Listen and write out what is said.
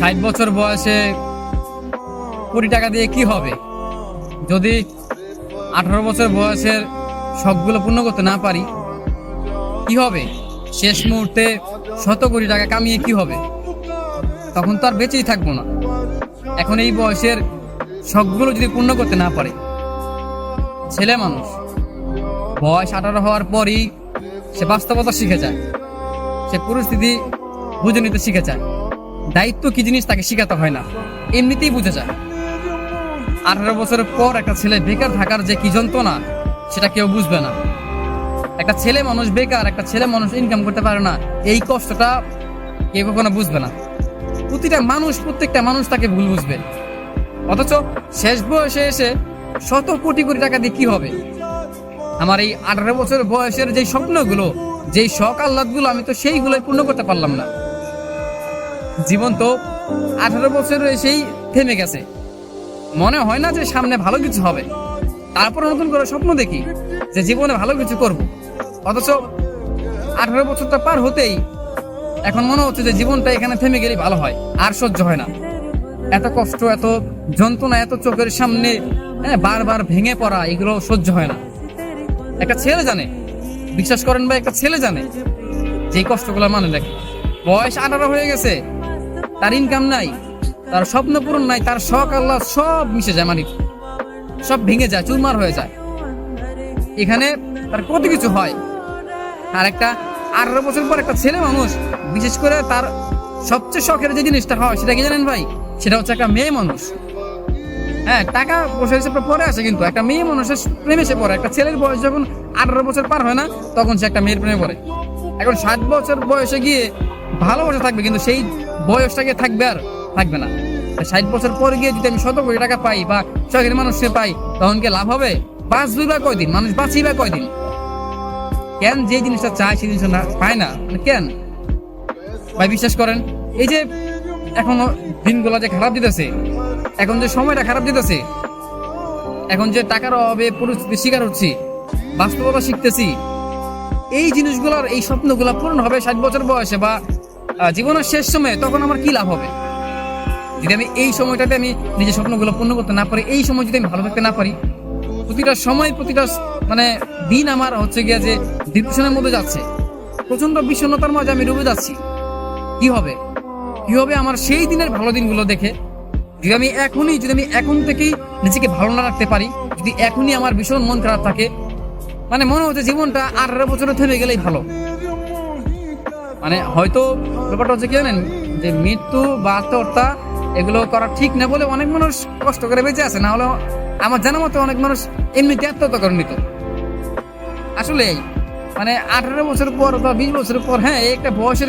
60 বছর বয়সে কোটি টাকা দিয়ে কি হবে? যদি 18 বছর বয়সের শখগুলো পূর্ণ করতে না পারি কি হবে? শেষ মুহূর্তে 100 কোটি টাকা কামিয়ে কি হবে? তখন তো আর বেঁচেই থাকবো না। এখন এই বয়সের শখগুলো যদি পূর্ণ করতে না পারে, ছেলে মানুষ বয়স 18 হওয়ার পরই সে বাস্তবতা শিখে যায়, সে পরিস্থিতি বুঝে নিতে শিখে যায়। দায়িত্ব কি জিনিস তাকে শিখাতে হয় না, এমনিতেই বুঝে যায়। 18 বছরের পর একটা ছেলে বেকার থাকার যে কি যন্ত্রণা সেটা কেউ বুঝবে না। একটা ছেলে মানুষ বেকার, একটা ছেলে মানুষ ইনকাম করতে পারে না, এই কষ্টটা কেউ কখনো বুঝবে না। প্রত্যেকটা মানুষ তাকে ভুল বুঝবে। অথচ শেষ বয়সে এসে 100 কোটি টাকা দিয়ে কি হবে? আমার এই 18 বছর বয়সের যেই স্বপ্নগুলো, যেই শখ আহ্লাদগুলো, আমি তো সেইগুলোই পূর্ণ করতে পারলাম না। জীবন তো 18 বছরে এসেই থেমে গেছে। মনে হয় না যে সামনে ভালো কিছু হবে, তারপর নতুন করে স্বপ্ন দেখি যে জীবনে ভালো কিছু করব। অথচ 18 বছরটা পার হতেই এখন মনে হচ্ছে যে জীবনটা এখানে থেমে গেলেই ভালো হয়, আর সহ্য হয় না। এত কষ্ট, এত যন্ত্রণা, এত চোখের সামনে বারবার ভেঙে পড়া, এগুলো সহ্য হয় না। একটা ছেলে জানে, বিশ্বাস করেন ভাই, একটা ছেলে জানে যে কষ্টগুলো মানে দেখে। বয়স 18 হয়ে গেছে, তার ইনকাম নাই, তার স্বপ্ন পূরণ নাই, তার শখ আল্লাহ সব মিশে যায়, মানে সব ভেঙে যায়, চুরমার হয়ে যায়। এখানে তার কত কিছু হয়। আর একটা 18 বছর পর একটা ছেলে মানুষ, বিশেষ করে তার সবচেয়ে শখের যে জিনিসটা হয় সেটা কি জানেন ভাই? সেটা হচ্ছে একটা মেয়ে মানুষ। হ্যাঁ, টাকা পয়সা হিসেবে পরে আসে, কিন্তু একটা মেয়ে মানুষের প্রেমে সে পড়ে। একটা ছেলের বয়স যখন 18 বছর পার হয় না, তখন সে একটা মেয়ের প্রেমে পড়ে। এখন 60 বছর বয়সে গিয়ে ভালোবাসা থাকবে, কিন্তু সেই বয়সটাকে থাকবে আর থাকবে না। 60 বছর পরে গিয়ে যদি আমি 100 কোটি টাকা পাই বা শখের মানুষকে পাই, তখন কি লাভ হবে? বাঁচবই বা কয়দিন? মানুষ বাঁচি বা কয়দিন? কেন যে জিনিসটা চায় সেই জিনিসটা পায় না, কেন ভাই? বিশ্বাস করেন, এই যে এখন দিনগুলো যে খারাপ দিতেছে, এখন যে সময়টা খারাপ দিতেছে, এখন যে টাকার অভাবে পরিস্থিতির শিকার হচ্ছি, বাস্তবতা শিখতেছি, এই জিনিসগুলোর, এই স্বপ্নগুলো পূরণ হবে 60 বছর বয়সে বা জীবনের শেষ সময়ে, তখন আমার কি লাভ হবে? যদি আমি এই সময়টাতে আমি নিজের স্বপ্নগুলো পূর্ণ করতে না পারি, এই সময় যদি আমি ভালো থাকতে না পারি, প্রতিটা সময়, প্রতিটা দিন আমার হচ্ছে গিয়া যে ডিপ্রেশনের মধ্যে যাচ্ছে, প্রচন্ড বিষণ্ণতার মাঝে আমি ডুবে যাচ্ছি, কি হবে? কি হবে আমার সেই দিনের ভালো দিনগুলো দেখে? যদি আমি এখন থেকেই নিজেকে ভালো না রাখতে পারি, যদি এখনই আমার ভীষণ মন খারাপ থাকে, মানে মনে হচ্ছে জীবনটা 18 বছরে থেমে গেলেই ভালো। মানে হয়তো ব্যাপারটা হচ্ছে কি জানেন, যে মৃত্যু বা আত্মহত্যা এগুলো করা ঠিক না বলে অনেক মানুষ কষ্ট করে বেঁচে আছে, না হলে আমার জানা মতো অনেক মানুষ এমনিতে আত্মহত্যা করে নিত। আসলে মানে 18 বছর পর বা 20 বছর পর, হ্যাঁ, একটা বয়সের